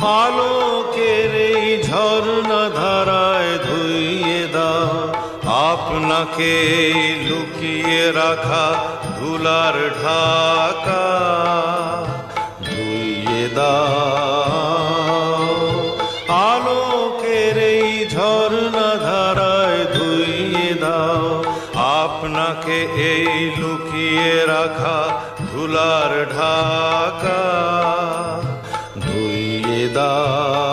আলোকের এই ঝর্ণা ধারায় ধুইয়ে দাও আপনাকে লুকিয়ে রাখা ধুলার ঢাকা, ধুইয়ে দাও আলোকের এই ঝর্ণা ধারায় ধুইয়ে দাও আপনাকে এই লুকিয়ে রাখা ধুলার ঢাকা, ধুইয়ে দাও।